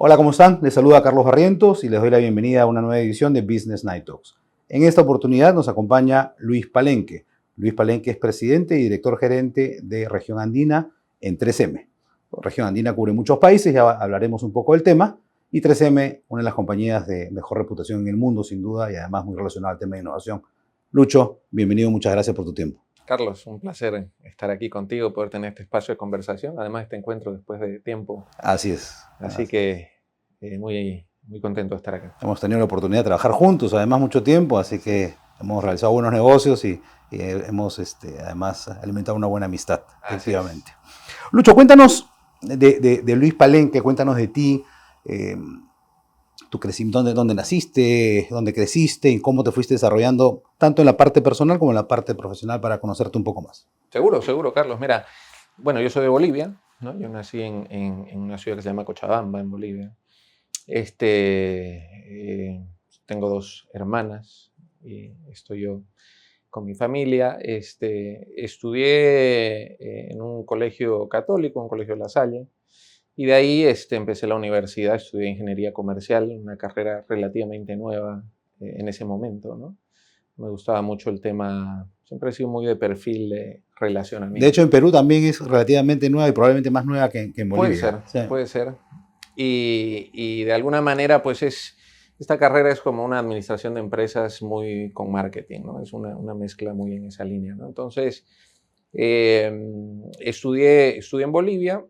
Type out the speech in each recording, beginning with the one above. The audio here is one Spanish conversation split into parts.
Hola, ¿cómo están? Les saluda Carlos Barrientos y les doy la bienvenida a una nueva edición de Business Night Talks. En esta oportunidad nos acompaña Luis Palenque. Luis Palenque es presidente y director gerente de Región Andina en 3M. Región Andina cubre muchos países, ya hablaremos un poco del tema. Y 3M, una de las compañías de mejor reputación en el mundo, sin duda, y además muy relacionada al tema de innovación. Lucho, bienvenido, muchas gracias por tu tiempo. Carlos, un placer estar aquí contigo, poder tener este espacio de conversación, además este encuentro después de tiempo. Así es. Así que muy contento de estar acá. Hemos tenido la oportunidad de trabajar juntos, además, mucho tiempo, así que hemos realizado buenos negocios y hemos además alimentado una buena amistad, efectivamente. Lucho, cuéntanos de Luis Palenque, cuéntanos de ti, tu crecimiento, dónde naciste, dónde creciste y cómo te fuiste desarrollando tanto en la parte personal como en la parte profesional para conocerte un poco más. Seguro, Carlos. Mira, bueno, yo soy de Bolivia, ¿no? Yo nací en una ciudad que se llama Cochabamba, en Bolivia. Tengo 2 hermanas y estoy yo con mi familia. Estudié en un colegio católico, un colegio de La Salle, y de ahí empecé la universidad, estudié ingeniería comercial, una carrera relativamente nueva en ese momento, ¿no? Me gustaba mucho el tema, siempre he sido muy de perfil de relacionamiento. De hecho, en Perú también es relativamente nueva y probablemente más nueva que en Bolivia. Puede ser. Y de alguna manera, pues esta carrera es como una administración de empresas muy con marketing, ¿no? Es una mezcla muy en esa línea, ¿no? Entonces, estudié en Bolivia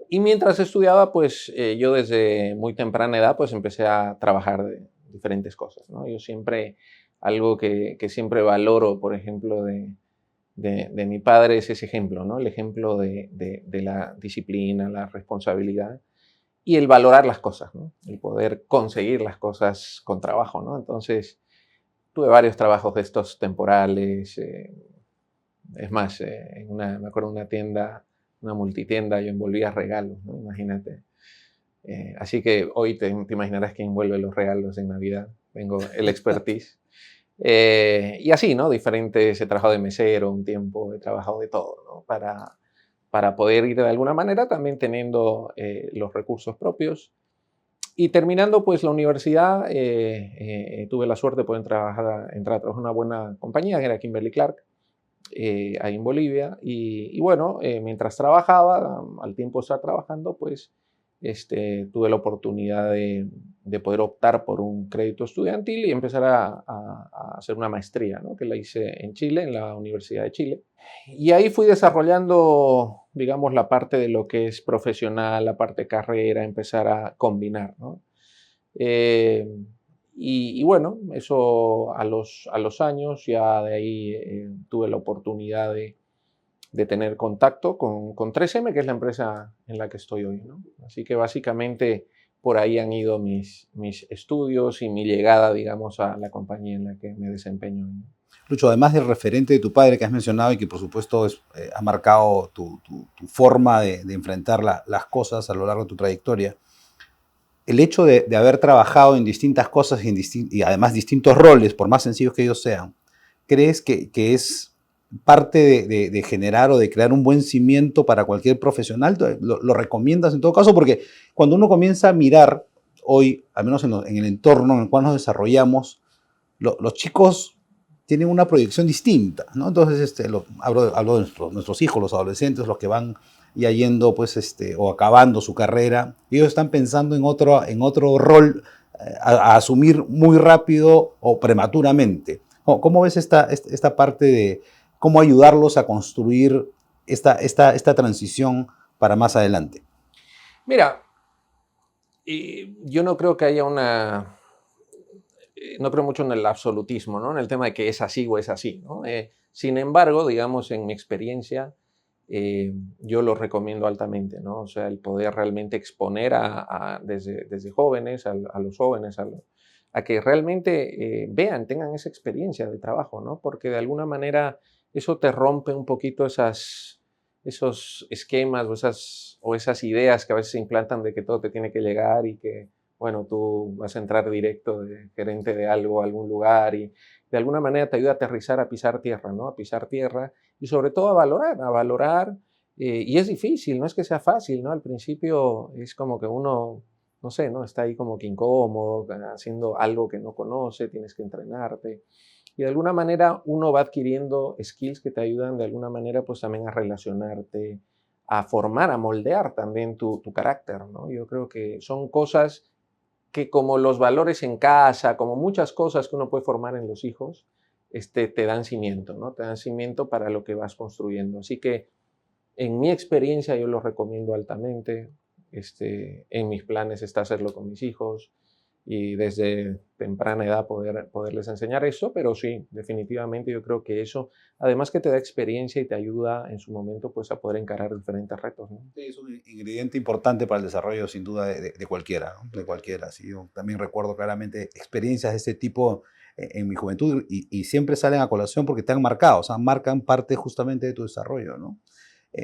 y mientras estudiaba, pues yo desde muy temprana edad, pues empecé a trabajar de diferentes cosas, ¿no? Yo siempre, algo que siempre valoro, por ejemplo, de mi padre es ese ejemplo, ¿no? El ejemplo de la disciplina, la responsabilidad y el valorar las cosas, ¿no? El poder conseguir las cosas con trabajo, ¿no? Entonces, tuve varios trabajos de estos temporales. Es más, me acuerdo de una tienda, una multitienda, yo envolvía regalos, ¿no? Imagínate. Así que hoy te imaginarás quién envuelve los regalos en Navidad. Tengo el expertise. Y así, ¿no? Diferentes, he trabajado de mesero un tiempo, he trabajado de todo, ¿no? Para poder ir de alguna manera también teniendo los recursos propios. Y terminando pues la universidad, tuve la suerte de poder entrar a trabajar en una buena compañía, que era Kimberly-Clark, ahí en Bolivia. Y bueno, mientras trabajaba, al tiempo de estar trabajando, pues tuve la oportunidad de poder optar por un crédito estudiantil y empezar a hacer una maestría, ¿no? Que la hice en Chile, en la Universidad de Chile. Y ahí fui desarrollando, digamos, la parte de lo que es profesional, la parte de carrera, empezar a combinar, ¿no? Y bueno, eso a los años, ya de ahí tuve la oportunidad de tener contacto con 3M, que es la empresa en la que estoy hoy, ¿no? Así que básicamente por ahí han ido mis estudios y mi llegada, digamos, a la compañía en la que me desempeño, ¿no? Lucho, además del referente de tu padre que has mencionado y que por supuesto ha marcado tu forma de enfrentar las cosas a lo largo de tu trayectoria, el hecho de haber trabajado en distintas cosas y además distintos roles, por más sencillos que ellos sean, ¿crees que es parte de generar o de crear un buen cimiento para cualquier profesional? ¿Lo recomiendas en todo caso? Porque cuando uno comienza a mirar hoy, al menos en el entorno en el cual nos desarrollamos, los chicos tienen una proyección distinta, ¿no? Entonces, hablo de nuestros hijos, los adolescentes, los que van ya yendo, pues, o acabando su carrera. Ellos están pensando en otro rol a asumir muy rápido o prematuramente. ¿Cómo ves esta parte de cómo ayudarlos a construir esta transición para más adelante? Mira, yo no creo que haya no creo mucho en el absolutismo, ¿no? En el tema de que es así o es así, ¿no? Sin embargo, digamos, en mi experiencia, yo lo recomiendo altamente, ¿no? O sea, el poder realmente exponer desde jóvenes, a los jóvenes, a que realmente vean, tengan esa experiencia de trabajo, ¿no? Porque de alguna manera eso te rompe un poquito esos esquemas o esas ideas que a veces se implantan de que todo te tiene que llegar y que, bueno, tú vas a entrar directo de gerente de algo a algún lugar y de alguna manera te ayuda a aterrizar, a pisar tierra, ¿no? A pisar tierra y sobre todo a valorar. Y es difícil, no es que sea fácil, ¿no? Al principio es como que uno no sé, ¿no? Está ahí como que incómodo, haciendo algo que no conoce, tienes que entrenarte. Y de alguna manera uno va adquiriendo skills que te ayudan de alguna manera pues también a relacionarte, a formar, a moldear también tu carácter, ¿no? Yo creo que son cosas que como los valores en casa, como muchas cosas que uno puede formar en los hijos, te dan cimiento, ¿no? Te dan cimiento para lo que vas construyendo. Así que en mi experiencia yo lo recomiendo altamente. En mis planes está hacerlo con mis hijos y desde temprana edad poderles enseñar eso, pero sí, definitivamente yo creo que eso, además que te da experiencia y te ayuda en su momento pues a poder encarar diferentes retos, ¿no? Sí, es un ingrediente importante para el desarrollo, sin duda, de cualquiera, ¿no? De cualquiera. Sí, yo también recuerdo claramente experiencias de ese tipo en mi juventud y siempre salen a colación porque te han marcado, o sea, marcan parte justamente de tu desarrollo, ¿no?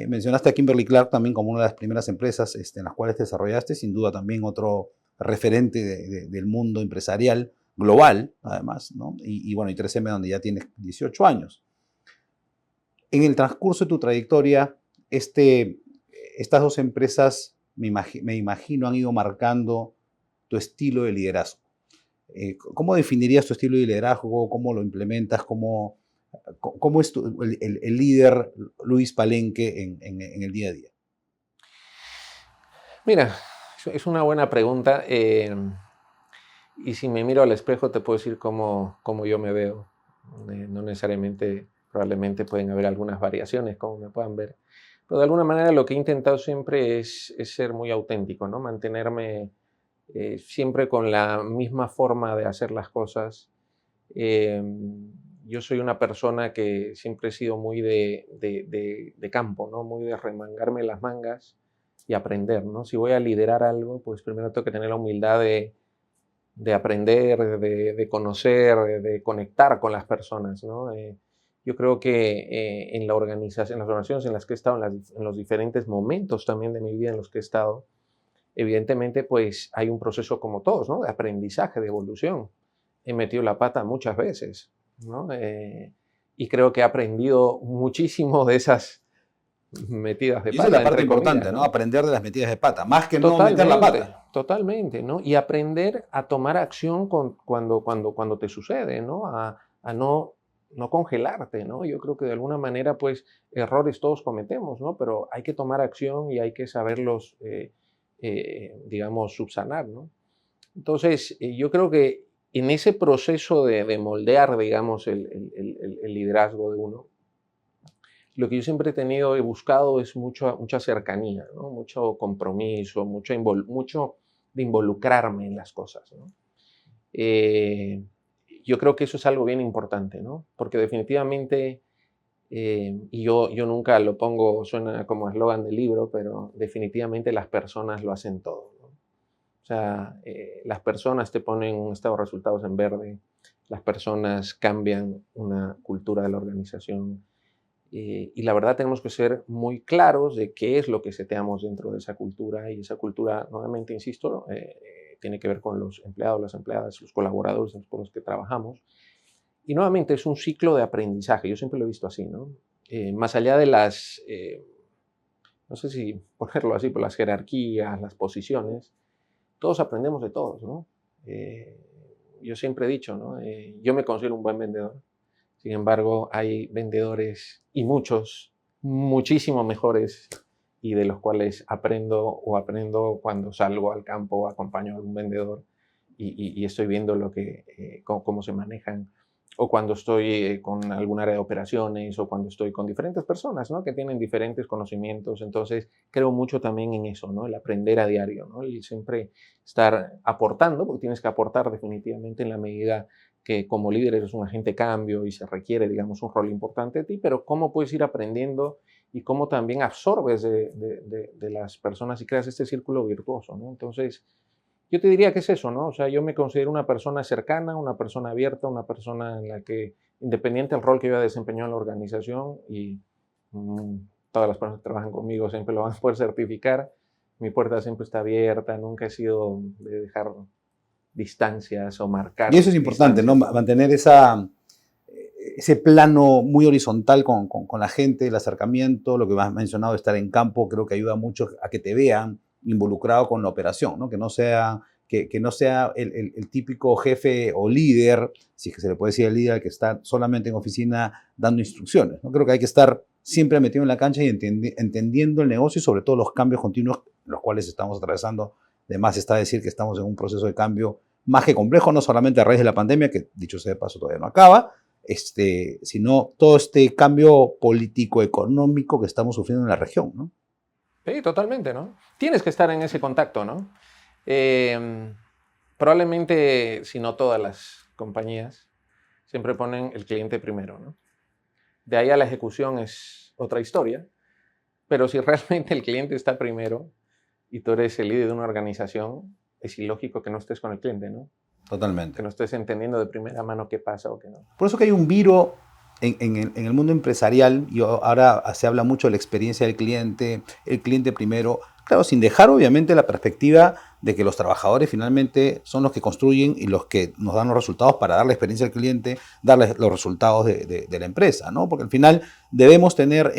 Mencionaste a Kimberly Clark también como una de las primeras empresas en las cuales te desarrollaste, sin duda también otro referente del mundo empresarial global, además, ¿no? Y bueno, y 3M, donde ya tienes 18 años. En el transcurso de tu trayectoria, estas dos empresas, me imagino, han ido marcando tu estilo de liderazgo. ¿Cómo definirías tu estilo de liderazgo? ¿Cómo lo implementas? ¿Cómo es el líder Luis Palenque en el día a día? Mira, es una buena pregunta. Y si me miro al espejo te puedo decir cómo yo me veo. No necesariamente, probablemente pueden haber algunas variaciones, como me puedan ver. Pero de alguna manera lo que he intentado siempre es ser muy auténtico, ¿no? Mantenerme siempre con la misma forma de hacer las cosas. Eh, yo soy una persona que siempre he sido muy de campo, ¿no? Muy de remangarme las mangas y aprender, ¿no? Si voy a liderar algo, pues primero tengo que tener la humildad de aprender, de conocer, de conectar con las personas, ¿no? Yo creo que en la organización, en las organizaciones en las que he estado, en los diferentes momentos también de mi vida en los que he estado, evidentemente, pues hay un proceso como todos, ¿no? De aprendizaje, de evolución. He metido la pata muchas veces, ¿no? Y creo que he aprendido muchísimo de esas metidas de Y esa es la pata, parte entre comillas, importante, ¿no? ¿no? Aprender de las metidas de pata, más que no meter la Totalmente, pata. totalmente, ¿no? Y aprender a tomar acción cuando te sucede, ¿no? A no congelarte, ¿no? Yo creo que de alguna manera, pues, errores todos cometemos, ¿no? Pero hay que tomar acción y hay que saberlos, digamos, subsanar, ¿no? Entonces, yo creo que en ese proceso de moldear, digamos, el liderazgo de uno, lo que yo siempre he tenido, he buscado es mucha cercanía, ¿no? Mucho compromiso, mucho de involucrarme en las cosas, ¿no? Eh, yo creo que eso es algo bien importante, ¿no? Porque definitivamente, y yo nunca lo pongo, suena como eslogan del libro, pero definitivamente las personas lo hacen todo, ¿no? O sea, las personas te ponen un estado de resultados en verde, las personas cambian una cultura de la organización, y la verdad tenemos que ser muy claros de qué es lo que seteamos dentro de esa cultura y esa cultura, nuevamente, insisto, tiene que ver con los empleados, las empleadas, los colaboradores con los que trabajamos. Y nuevamente es un ciclo de aprendizaje, yo siempre lo he visto así, ¿no? Más allá de no sé si ponerlo así, por las jerarquías, las posiciones, todos aprendemos de todos, ¿no? Eh, yo siempre he dicho, ¿no? Yo me considero un buen vendedor. Sin embargo, hay vendedores y muchos, muchísimo mejores y de los cuales aprendo cuando salgo al campo o acompaño a algún vendedor y estoy viendo cómo se manejan, o cuando estoy con algún área de operaciones, o cuando estoy con diferentes personas, ¿no? Que tienen diferentes conocimientos. Entonces, creo mucho también en eso, ¿no? El aprender a diario, ¿no? Y siempre estar aportando, porque tienes que aportar definitivamente en la medida que como líder eres un agente de cambio y se requiere, digamos, un rol importante de ti, pero cómo puedes ir aprendiendo y cómo también absorbes de las personas y creas este círculo virtuoso, ¿no? Entonces, yo te diría que es eso, ¿no? O sea, yo me considero una persona cercana, una persona abierta, una persona en la que, independiente del rol que yo haya desempeñado en la organización, y mm, todas las personas que trabajan conmigo siempre lo van a poder certificar, mi puerta siempre está abierta, nunca he sido de dejar distancias o Y marcar eso es importante, ¿no? distancias, ¿no? Mantener ese plano muy horizontal con la gente, el acercamiento, lo que has mencionado, estar en campo, creo que ayuda mucho a que te vean, involucrado con la operación, ¿no? Que no sea, que no sea el típico jefe o líder, si es que se le puede decir el líder, que está solamente en oficina dando instrucciones, ¿no? Creo que hay que estar siempre metido en la cancha y entendiendo el negocio y sobre todo los cambios continuos los cuales estamos atravesando. Además está decir que estamos en un proceso de cambio más que complejo, no solamente a raíz de la pandemia, que dicho sea de paso todavía no acaba, sino todo este cambio político-económico que estamos sufriendo en la región, ¿no? Sí, totalmente, ¿no? Tienes que estar en ese contacto, ¿no? Probablemente, si no todas las compañías, siempre ponen el cliente primero, ¿no? De ahí a la ejecución es otra historia, pero si realmente el cliente está primero y tú eres el líder de una organización, es ilógico que no estés con el cliente, ¿no? Totalmente. Que no estés entendiendo de primera mano qué pasa o qué no. Por eso que hay un viro en el mundo empresarial, y ahora se habla mucho de la experiencia del cliente, el cliente primero, claro, sin dejar obviamente la perspectiva de que los trabajadores finalmente son los que construyen y los que nos dan los resultados para dar la experiencia al cliente, darle los resultados de la empresa, ¿no? Porque al final debemos tener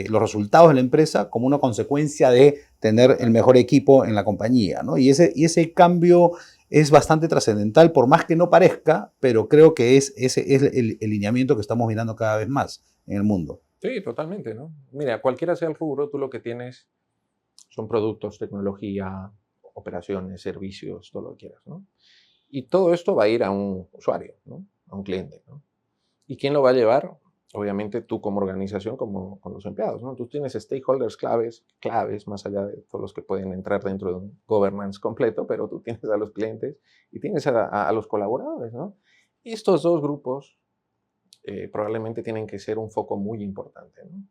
los resultados de la empresa como una consecuencia de tener el mejor equipo en la compañía, ¿no? Y ese cambio es bastante trascendental, por más que no parezca, pero creo que ese es el lineamiento que estamos mirando cada vez más en el mundo. Sí, totalmente, ¿no? Mira, cualquiera sea el rubro, tú lo que tienes son productos, tecnología, operaciones, servicios, todo lo que quieras, ¿no? Y todo esto va a ir a un usuario, ¿no? A un cliente, ¿no? ¿Y quién lo va a llevar? Obviamente tú como organización, como con los empleados, ¿no? Tú tienes stakeholders claves, más allá de todos los que pueden entrar dentro de un governance completo, pero tú tienes a los clientes y tienes a los colaboradores, ¿no? Y estos dos grupos probablemente tienen que ser un foco muy importante, ¿no?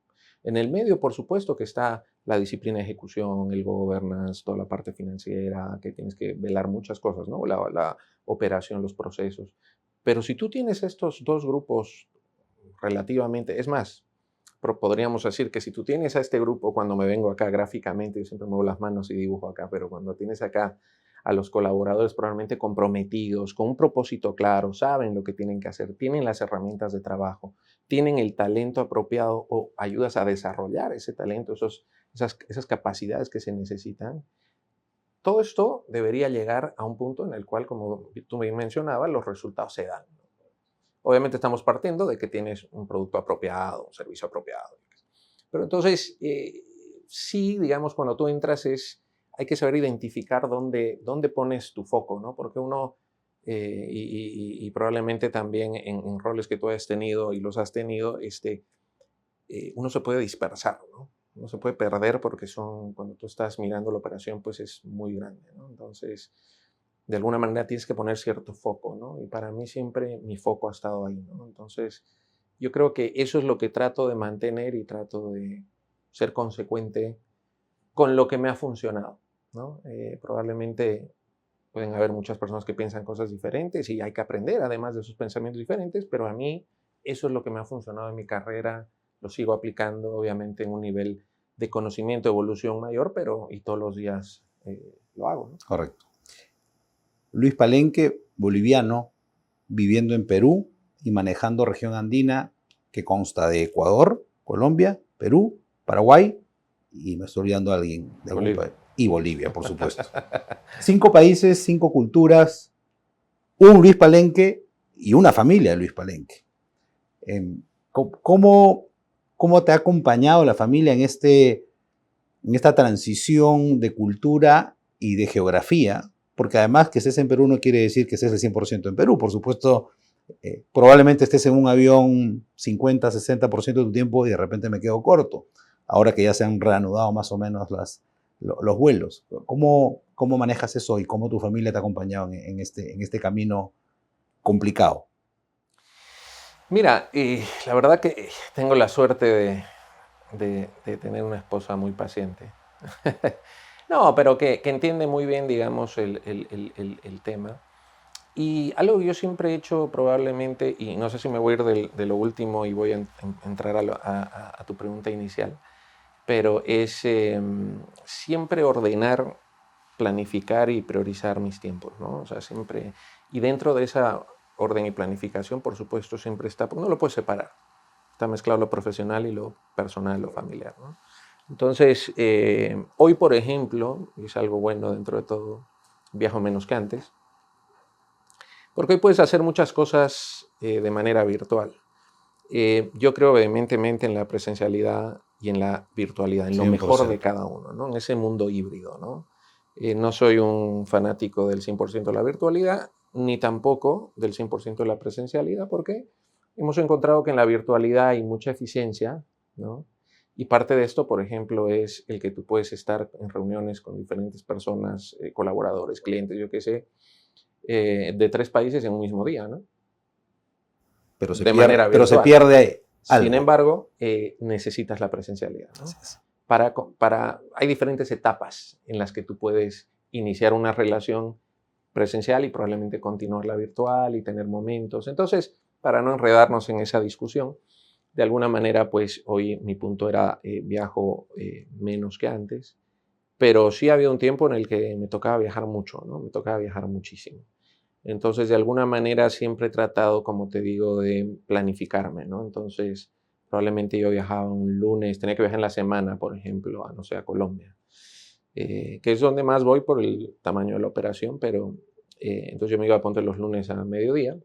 En el medio, por supuesto, que está la disciplina de ejecución, el governance, toda la parte financiera, que tienes que velar muchas cosas, ¿no? La operación, los procesos. Pero si tú tienes estos dos grupos relativamente, es más, podríamos decir que si tú tienes a este grupo, cuando me vengo acá gráficamente, yo siempre muevo las manos y dibujo acá, pero cuando tienes acá a los colaboradores probablemente comprometidos, con un propósito claro, saben lo que tienen que hacer, tienen las herramientas de trabajo, tienen el talento apropiado o ayudas a desarrollar ese talento, esas capacidades que se necesitan. Todo esto debería llegar a un punto en el cual, como tú me mencionabas, los resultados se dan. Obviamente estamos partiendo de que tienes un producto apropiado, un servicio apropiado. Pero entonces, sí, digamos, cuando tú entras hay que saber identificar dónde pones tu foco, ¿no? Porque uno, y probablemente también en roles que tú has tenido y los has tenido, uno se puede dispersar, ¿no? Uno se puede perder porque cuando tú estás mirando la operación, pues es muy grande, ¿no? Entonces, de alguna manera tienes que poner cierto foco, ¿no? Y para mí siempre mi foco ha estado ahí, ¿no? Entonces, yo creo que eso es lo que trato de mantener y trato de ser consecuente con lo que me ha funcionado, ¿no? Probablemente pueden haber muchas personas que piensan cosas diferentes y hay que aprender además de esos pensamientos diferentes, pero a mí eso es lo que me ha funcionado en mi carrera, lo sigo aplicando obviamente en un nivel de conocimiento, evolución mayor, pero y todos los días lo hago, ¿no? Correcto. Luis Palenque, boliviano, viviendo en Perú y manejando región andina que consta de Ecuador, Colombia, Perú, Paraguay y me estoy olvidando de alguien de algún Bolivia. país. Y Bolivia, por supuesto. 5 países, 5 culturas, un Luis Palenque y una familia de Luis Palenque. ¿Cómo te ha acompañado la familia en esta transición de cultura y de geografía? Porque además que estés en Perú no quiere decir que estés al 100% en Perú. Por supuesto, probablemente estés en un avión 50, 60% de tu tiempo y de repente me quedo corto, ahora que ya se han reanudado más o menos los vuelos. ¿Cómo manejas eso y cómo tu familia te ha acompañado en este camino complicado? Mira, la verdad que tengo la suerte de tener una esposa muy paciente. No, pero que entiende muy bien, digamos, el tema. Y algo que yo siempre he hecho probablemente, y no sé si me voy a ir de lo último y voy a entrar a tu pregunta inicial, pero es siempre ordenar, planificar y priorizar mis tiempos, ¿no? O sea, siempre, y dentro de esa orden y planificación, por supuesto, siempre está, porque no lo puedes separar, está mezclado lo profesional y lo personal, lo familiar, ¿no? Entonces, hoy, por ejemplo, y es algo bueno dentro de todo, viajo menos que antes, porque hoy puedes hacer muchas cosas de manera virtual. Yo creo vehementemente en la presencialidad y en la virtualidad, en lo mejor de 100%. cada uno, ¿no? En ese mundo híbrido, ¿no? No soy un fanático del 100% de la virtualidad, ni tampoco del 100% de la presencialidad, porque hemos encontrado que en la virtualidad hay mucha eficiencia, ¿no? Y parte de esto, por ejemplo, es el que tú puedes estar en reuniones con diferentes personas, colaboradores, clientes, yo qué sé, de 3 países en un mismo día, ¿no? De manera Pero se virtual. pierde Sin algo. embargo, necesitas la presencialidad, ¿no? Así es. Hay diferentes etapas en las que tú puedes iniciar una relación presencial y probablemente continuarla virtual y tener momentos. Entonces, para no enredarnos en esa discusión, de alguna manera, pues hoy mi punto era viajo menos que antes, pero sí había un tiempo en el que me tocaba viajar mucho, ¿no? Me tocaba viajar muchísimo. Entonces, de alguna manera siempre he tratado, como te digo, de planificarme, ¿no? Entonces, probablemente yo viajaba un lunes, tenía que viajar en la semana, por ejemplo, a, no sé, a Colombia, que es donde más voy por el tamaño de la operación, pero entonces yo me iba a poner los lunes a mediodía,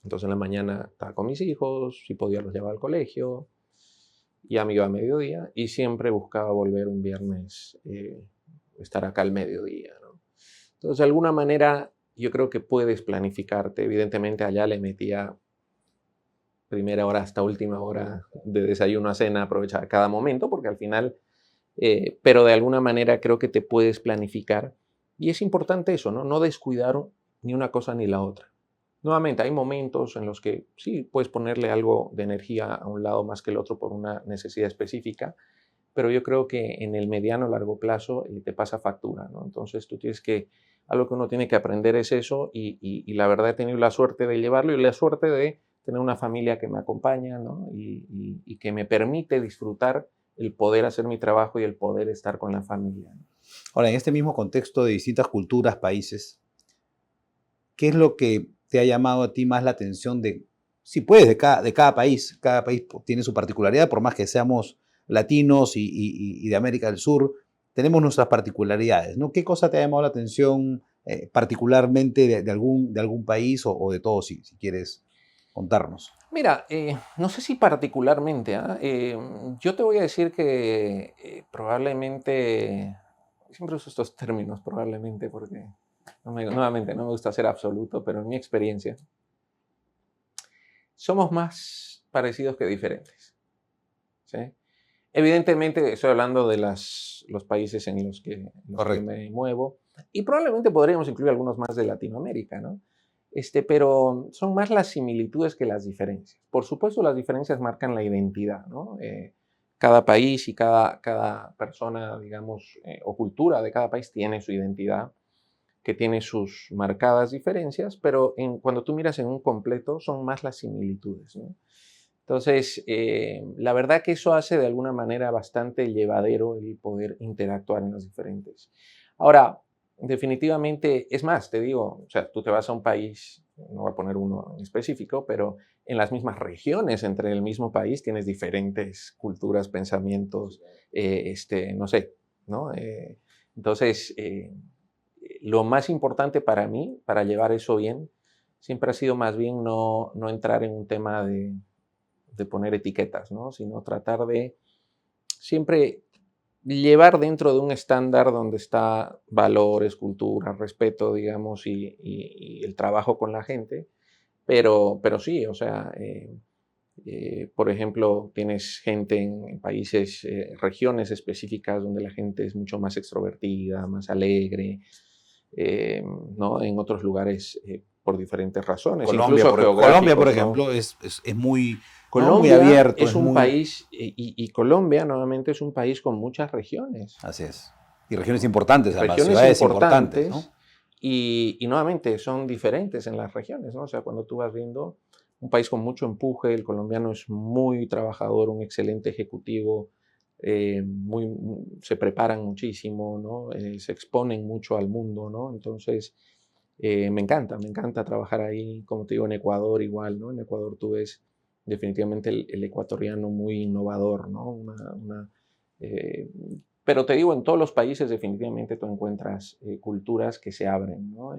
entonces en la mañana estaba con mis hijos, si podía los llevaba al colegio, ya me iba a mediodía y siempre buscaba volver un viernes, estar acá al mediodía, ¿no? Entonces, de alguna manera, yo creo que puedes planificarte. Evidentemente, allá le metía primera hora hasta última hora de desayuno a cena, aprovechar cada momento, porque al final, pero de alguna manera creo que te puedes planificar. Y es importante eso, ¿no? No descuidar ni una cosa ni la otra. Nuevamente, hay momentos en los que sí puedes ponerle algo de energía a un lado más que el otro por una necesidad específica, pero yo creo que en el mediano o largo plazo te pasa factura, ¿no? Entonces tú tienes que, algo que uno tiene que aprender es eso y la verdad he tenido la suerte de llevarlo y la suerte de tener una familia que me acompaña, ¿no? Y que me permite disfrutar el poder hacer mi trabajo y el poder estar con la familia, ¿no? Ahora, en este mismo contexto de distintas culturas, países, ¿qué es lo que te ha llamado a ti más la atención de, si puedes, de cada país? Cada país tiene su particularidad, por más que seamos latinos y de América del Sur, tenemos nuestras particularidades, ¿no? ¿Qué cosa te ha llamado la atención particularmente de algún país o de todo, si quieres contarnos? Mira, no sé si particularmente, ¿ah? Yo te voy a decir que probablemente, siempre uso estos términos probablemente porque nuevamente no me gusta ser absoluto, pero en mi experiencia, somos más parecidos que diferentes, ¿sí? Evidentemente estoy hablando de los países en los que Correcto. me muevo y probablemente podríamos incluir algunos más de Latinoamérica, ¿no? Pero son más las similitudes que las diferencias. Por supuesto, las diferencias marcan la identidad, ¿no? Cada país y cada persona, digamos, o cultura de cada país tiene su identidad, que tiene sus marcadas diferencias, pero cuando tú miras en un completo son más las similitudes, ¿no? Entonces, la verdad que eso hace de alguna manera bastante llevadero el poder interactuar en los diferentes. Ahora, definitivamente, es más, te digo, o sea, tú te vas a un país, no voy a poner uno en específico, pero en las mismas regiones entre el mismo país tienes diferentes culturas, pensamientos, no sé, ¿no? Entonces, lo más importante para mí, para llevar eso bien, siempre ha sido más bien no entrar en un tema de poner etiquetas, ¿no? Sino tratar de siempre llevar dentro de un estándar donde está valores, cultura, respeto, digamos, y el trabajo con la gente. Pero sí, o sea, por ejemplo, tienes gente en países, regiones específicas donde la gente es mucho más extrovertida, más alegre, eh, ¿no? En otros lugares, por diferentes razones, incluso Colombia, por geográficos, ¿no? ejemplo, es muy, ¿no? Muy Colombia abierto, es es un muy... país, y Colombia nuevamente es un país con muchas regiones, Así es. Y regiones ¿no? importantes, además, Regiones ciudades importantes, ¿no? importantes y nuevamente son diferentes en las regiones, ¿no? O sea, cuando tú vas viendo un país con mucho empuje, el colombiano es muy trabajador, un excelente ejecutivo, se preparan muchísimo, ¿no? Se exponen mucho al mundo, ¿no? Entonces, me encanta trabajar ahí, como te digo, en Ecuador igual, ¿no? En Ecuador tú ves definitivamente el ecuatoriano muy innovador, ¿no? Eh, pero te digo, en todos los países definitivamente tú encuentras culturas que se abren, ¿no?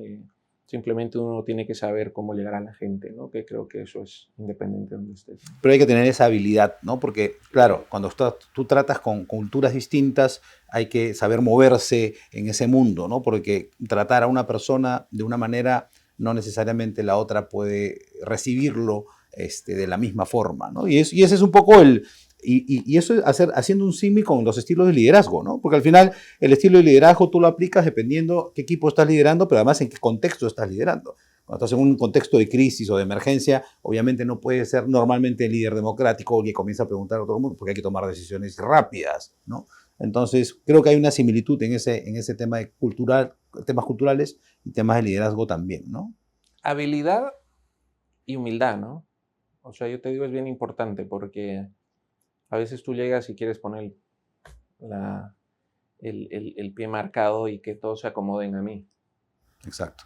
Simplemente uno tiene que saber cómo llegar a la gente, ¿no? Que creo que eso es independiente de donde estés, ¿no? Pero hay que tener esa habilidad, ¿no? Porque, claro, cuando tú tratas con culturas distintas, hay que saber moverse en ese mundo, ¿no? Porque tratar a una persona de una manera, no necesariamente la otra puede recibirlo de la misma forma, ¿no? Y ese es un poco y eso es haciendo un símil con los estilos de liderazgo, ¿no? Porque al final el estilo de liderazgo tú lo aplicas dependiendo qué equipo estás liderando, pero además en qué contexto estás liderando. Cuando estás en un contexto de crisis o de emergencia, obviamente no puedes ser normalmente el líder democrático que comienza a preguntar a todo el mundo, porque hay que tomar decisiones rápidas, ¿no? Entonces, creo que hay una similitud en ese tema de temas culturales y temas de liderazgo también, ¿no? Habilidad y humildad, ¿no? O sea, yo te digo, es bien importante porque a veces tú llegas y quieres poner la, el pie marcado y que todos se acomoden a mí. Exacto.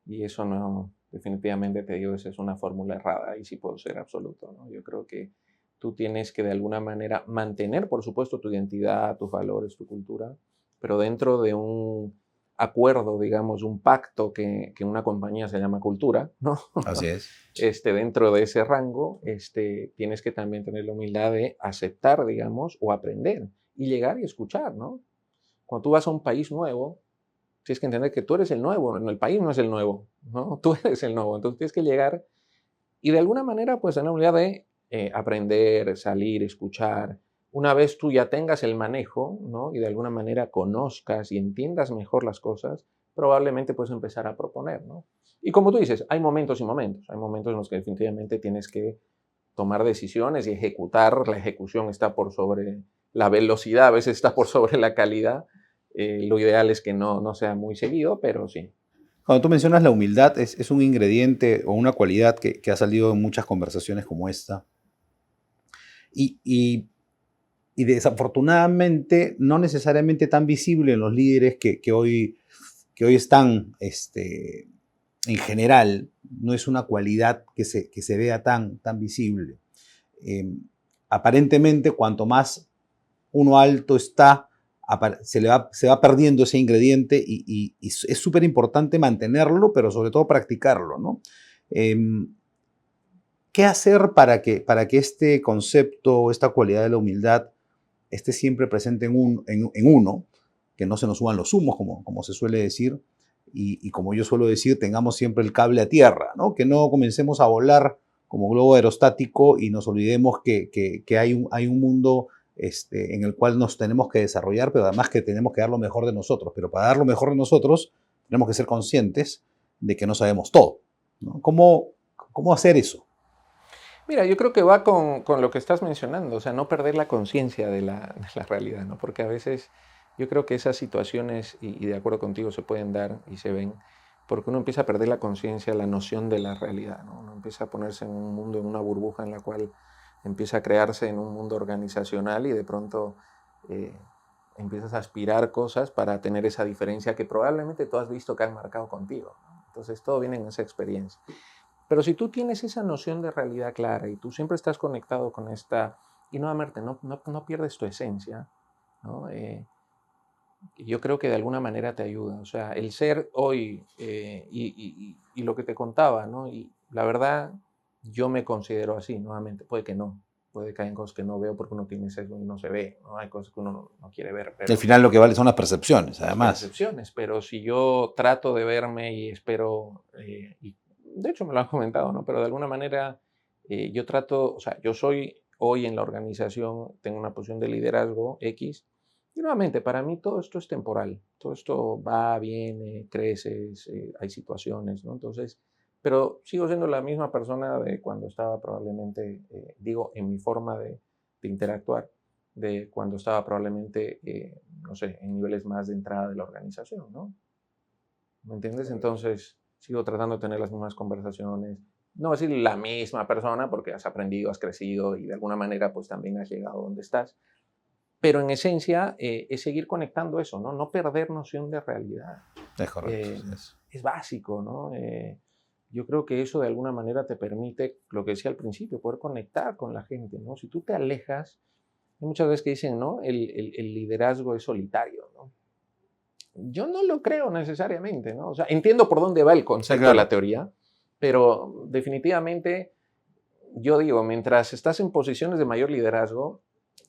Y eso no, definitivamente te digo, esa es una fórmula errada y sí puedo ser absoluto, ¿no? Yo creo que tú tienes que de alguna manera mantener, por supuesto, tu identidad, tus valores, tu cultura, pero dentro de un acuerdo, digamos, un pacto que una compañía se llama cultura, ¿no? Así es. Dentro de ese rango, tienes que también tener la humildad de aceptar, digamos, o aprender y llegar y escuchar, ¿no? Cuando tú vas a un país nuevo, tienes que entender que tú eres el nuevo, el país no es el nuevo, ¿no? Tú eres el nuevo, entonces tienes que llegar y de alguna manera pues tener la humildad de aprender, salir, escuchar. Una vez tú ya tengas el manejo, ¿no? Y de alguna manera conozcas y entiendas mejor las cosas, probablemente puedes empezar a proponer, ¿no? Y como tú dices, hay momentos y momentos. Hay momentos en los que definitivamente tienes que tomar decisiones y ejecutar. La ejecución está por sobre la velocidad, a veces está por sobre la calidad. Lo ideal es que no sea muy seguido, pero sí. Cuando tú mencionas la humildad, es un ingrediente o una cualidad que ha salido en muchas conversaciones como esta. Y, y, y desafortunadamente no necesariamente tan visible en los líderes que hoy están en general, no es una cualidad que se vea tan visible. Eh, Aparentemente, cuanto más uno alto está, se va perdiendo ese ingrediente y es súper importante mantenerlo, pero sobre todo practicarlo, ¿no? Eh, ¿Qué hacer para que este concepto, esta cualidad de la humildad esté siempre presente en uno, que no se nos suban los humos, como se suele decir, y como yo suelo decir, tengamos siempre el cable a tierra, ¿no? Que no comencemos a volar como globo aerostático y nos olvidemos que hay un mundo en el cual nos tenemos que desarrollar, pero además que tenemos que dar lo mejor de nosotros. Pero para dar lo mejor de nosotros, tenemos que ser conscientes de que no sabemos todo, ¿no? ¿Cómo hacer eso? Mira, yo creo que va con lo que estás mencionando, o sea, no perder la conciencia de la realidad, ¿no? Porque a veces yo creo que esas situaciones, y de acuerdo contigo, se pueden dar y se ven, porque uno empieza a perder la conciencia, la noción de la realidad, ¿no? Uno empieza a ponerse en un mundo, en una burbuja en la cual empieza a crearse en un mundo organizacional y de pronto eh, empiezas a aspirar cosas para tener esa diferencia que probablemente tú has visto que han marcado contigo, ¿no? Entonces todo viene en esa experiencia. Pero si tú tienes esa noción de realidad clara y tú siempre estás conectado con esta, y nuevamente no pierdes tu esencia, ¿no? Yo creo que de alguna manera te ayuda. O sea, el ser hoy y lo que te contaba, ¿no? Y la verdad, yo me considero así, nuevamente, puede que no. Puede que hay cosas que no veo porque uno tiene sesgo y no se ve, ¿no? Hay cosas que uno no quiere ver, Al pero final lo que vale son las percepciones, las además. percepciones. Pero si yo trato de verme y espero, y de hecho me lo han comentado, ¿no? Pero de alguna manera yo trato, o sea, yo soy hoy en la organización, tengo una posición de liderazgo X, y nuevamente, para mí todo esto es temporal, todo esto va, viene, creces, hay situaciones, ¿no? Entonces, pero sigo siendo la misma persona de cuando estaba probablemente, digo, en mi forma de interactuar, de cuando estaba probablemente, no sé, en niveles más de entrada de la organización, ¿no? ¿Me entiendes? Entonces, sigo tratando de tener las mismas conversaciones. No decir la misma persona porque has aprendido, has crecido y de alguna manera pues también has llegado donde estás. Pero en esencia es seguir conectando eso, ¿no? No perder noción de realidad. Es correcto. Eh, es básico, ¿no? Yo creo que eso de alguna manera te permite, lo que decía al principio, poder conectar con la gente, ¿no? Si tú te alejas, Hay muchas veces que dicen, ¿no? El liderazgo es solitario, ¿no? Yo no lo creo necesariamente, ¿no? O sea, entiendo por dónde va el concepto de la teoría, pero definitivamente yo digo, mientras estás en posiciones de mayor liderazgo,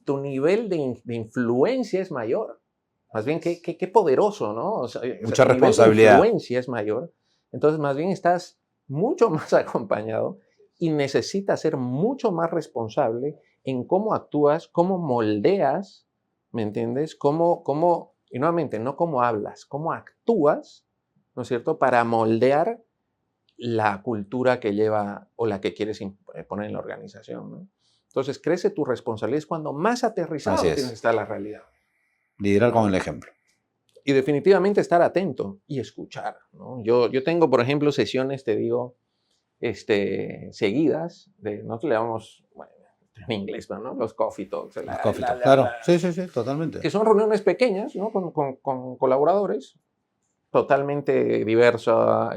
tu nivel de influencia es mayor. Más bien, qué poderoso, ¿no? O sea, Mucha tu responsabilidad. nivel de influencia es mayor. Entonces, más bien estás mucho más acompañado y necesitas ser mucho más responsable en cómo actúas, cómo moldeas, ¿me entiendes? Y nuevamente, no cómo hablas, cómo actúas, ¿no es cierto? Para moldear la cultura que lleva o la que quieres poner en la organización, ¿no? Entonces, crece tu responsabilidad es cuando más aterrizado tienes que estar la realidad. Liderar con el ejemplo. Y definitivamente estar atento y escuchar, ¿no? Yo tengo, por ejemplo, sesiones, te digo, seguidas, nosotros le llamamos, bueno, en inglés, ¿no? Los coffee talks. Los coffee talks, claro. Sí, totalmente. Que son reuniones pequeñas, ¿no? Con colaboradores, totalmente diversa,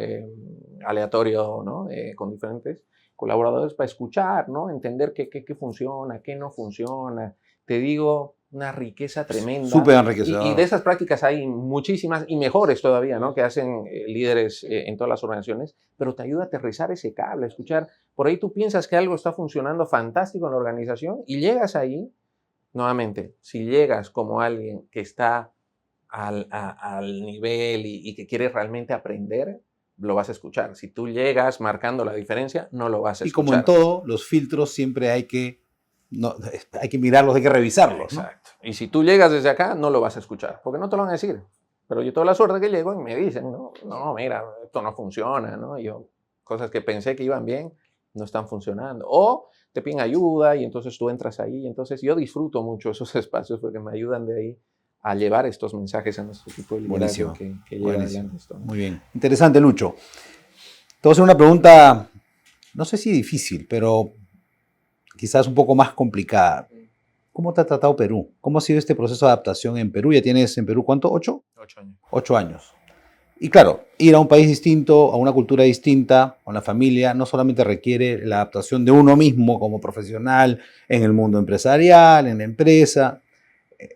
aleatorio, ¿no? Con diferentes colaboradores para escuchar, ¿no? Entender qué funciona, qué no funciona. Te digo, una riqueza tremenda. Súper enriquecedor. Y de esas prácticas hay muchísimas y mejores todavía, ¿no? Que hacen líderes en todas las organizaciones, pero te ayuda a aterrizar ese cable, a escuchar. Por ahí tú piensas que algo está funcionando fantástico en la organización y llegas ahí, nuevamente, si llegas como alguien que está al nivel y que quieres realmente aprender, lo vas a escuchar. Si tú llegas marcando la diferencia, no lo vas a escuchar. Y como en todo, los filtros siempre hay que mirarlos, hay que revisarlos. Exacto. ¿No? Y si tú llegas desde acá, no lo vas a escuchar, porque no te lo van a decir. Pero yo tengo la suerte que llego y me dicen, no, mira, esto no funciona, ¿no? Yo, cosas que pensé que iban bien, no están funcionando. O te piden ayuda y entonces tú entras ahí. Entonces yo disfruto mucho esos espacios porque me ayudan de ahí a llevar estos mensajes a nuestro equipo de liderazgo que lleva adelante esto, ¿no? Muy bien. Interesante, Lucho. Te voy a hacer una pregunta, no sé si difícil, pero quizás un poco más complicada. ¿Cómo te ha tratado Perú? ¿Cómo ha sido este proceso de adaptación en Perú? ¿Ya tienes en Perú cuánto? ¿8? 8 años. 8 años. Y claro, ir a un país distinto, a una cultura distinta, a una familia, no solamente requiere la adaptación de uno mismo como profesional en el mundo empresarial, en la empresa,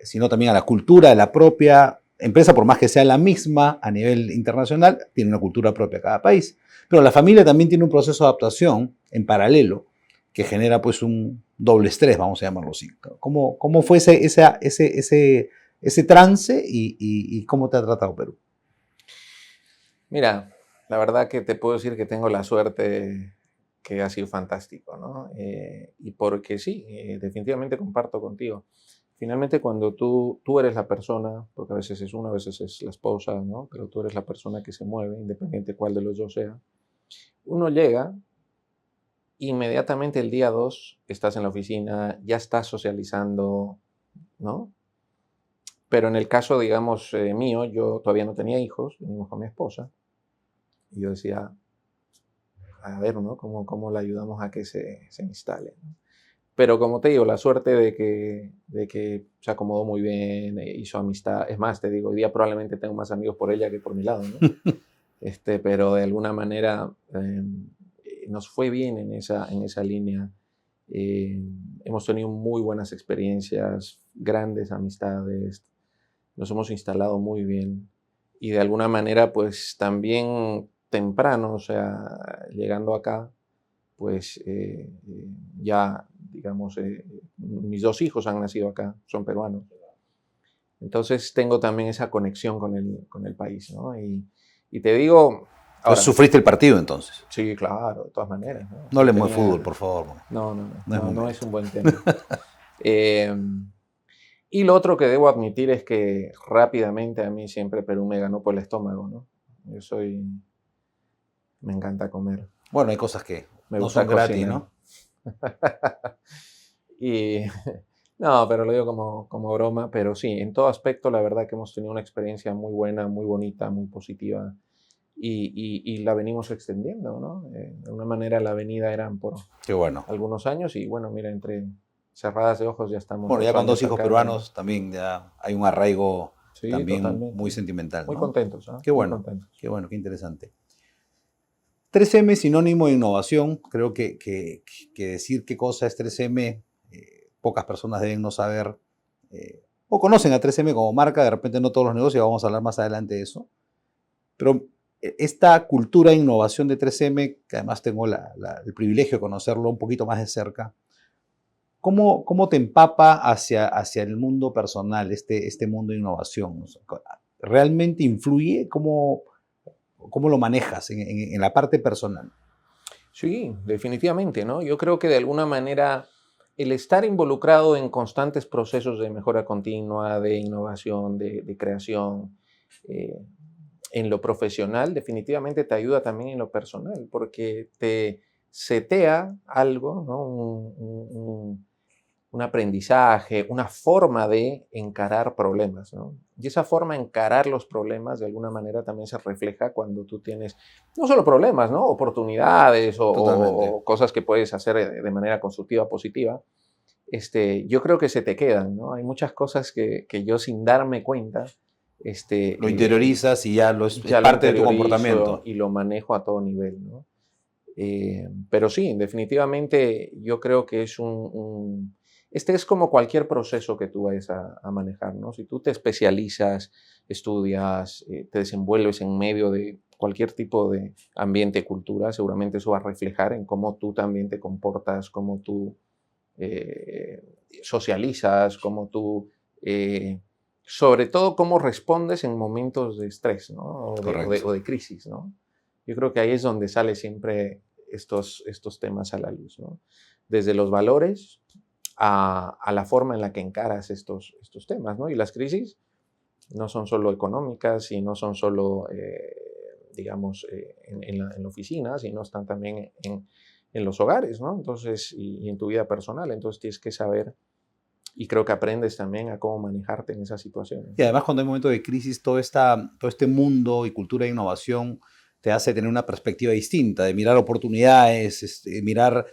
sino también a la cultura de la propia empresa, por más que sea la misma a nivel internacional, tiene una cultura propia cada país. Pero la familia también tiene un proceso de adaptación en paralelo que genera pues un doble estrés, vamos a llamarlo así. ¿Cómo fue ese trance y cómo te ha tratado Perú? Mira, la verdad que te puedo decir que tengo la suerte que ha sido fantástico, ¿no? Y porque sí, definitivamente comparto contigo. Finalmente, cuando tú eres la persona, porque a veces es uno, a veces es la esposa, ¿no? Pero tú eres la persona que se mueve, independiente cuál de los dos sea. Uno llega, inmediatamente el día 2 estás en la oficina, ya estás socializando, ¿no? Pero en el caso, digamos, mío, yo todavía no tenía hijos, venimos con mi esposa, y yo decía, a ver, ¿no? ¿Cómo le ayudamos a que se instale, ¿no? Pero como te digo, la suerte de que se acomodó muy bien, hizo amistad. Es más, te digo, hoy día probablemente tengo más amigos por ella que por mi lado, ¿no? Pero de alguna manera nos fue bien en esa línea. Hemos tenido muy buenas experiencias, grandes amistades, nos hemos instalado muy bien. Y de alguna manera, pues también temprano, o sea, llegando acá, pues ya, digamos, mis 2 hijos han nacido acá, son peruanos. Entonces tengo también esa conexión con el país, ¿no? Y te digo... Ahora, ¿sufriste el partido entonces? Sí, claro, de todas maneras. No hablemos de fútbol, por favor. No es un buen tema. Y lo otro que debo admitir es que rápidamente a mí siempre Perú me ganó por el estómago, ¿no? Me encanta comer. Bueno, hay cosas que me no son gratis, ¿no? Y no, pero lo digo como broma, pero sí, en todo aspecto la verdad que hemos tenido una experiencia muy buena, muy bonita, muy positiva y la venimos extendiendo, ¿no? De una manera la venida eran por algunos años y bueno, mira, entre cerradas de ojos ya estamos. Bueno, ya con 2 hijos peruanos también ya hay un arraigo también totalmente. Muy sentimental, ¿no? Muy contentos, ¿no? Qué bueno, qué bueno, qué interesante. 3M sinónimo de innovación. Creo que decir qué cosa es 3M pocas personas deben no saber o conocen a 3M como marca, de repente no todos los negocios, vamos a hablar más adelante de eso. Pero esta cultura de innovación de 3M, que además tengo el privilegio de conocerlo un poquito más de cerca, ¿cómo te empapa hacia el mundo personal, este mundo de innovación? O sea, ¿realmente influye? ¿Cómo lo manejas en la parte personal? Sí, definitivamente, ¿no? Yo creo que de alguna manera el estar involucrado en constantes procesos de mejora continua, de innovación, de creación, eh, en lo profesional, definitivamente te ayuda también en lo personal, porque te setea algo, ¿no? Un aprendizaje, una forma de encarar problemas, ¿no? Y esa forma de encarar los problemas de alguna manera también se refleja cuando tú tienes no solo problemas, ¿no? Oportunidades Totalmente. o cosas que puedes hacer de manera constructiva, positiva. Yo creo que se te quedan, ¿no? Hay muchas cosas que yo sin darme cuenta, Lo interiorizas y ya es ya lo parte de tu interiorizo comportamiento. y lo manejo a todo nivel, ¿no? Pero sí, definitivamente yo creo que es este es como cualquier proceso que tú vayas a manejar, ¿no? Si tú te especializas, estudias, te desenvuelves en medio de cualquier tipo de ambiente, cultura, seguramente eso va a reflejar en cómo tú también te comportas, cómo tú eh, socializas, cómo tú, sobre todo, cómo respondes en momentos de estrés, ¿no? Correcto. O de crisis, ¿no? Yo creo que ahí es donde sale siempre estos temas a la luz, ¿no? Desde los valores a la forma en la que encaras estos temas, ¿no? Y las crisis no son solo económicas y no son solo, digamos, en la oficina, sino están también en los hogares, ¿no? Entonces, y en tu vida personal. Entonces tienes que saber, y creo que aprendes también a cómo manejarte en esas situaciones, Y ¿no? además cuando hay momentos de crisis, todo este mundo y cultura de innovación te hace tener una perspectiva distinta, de mirar oportunidades, mirar,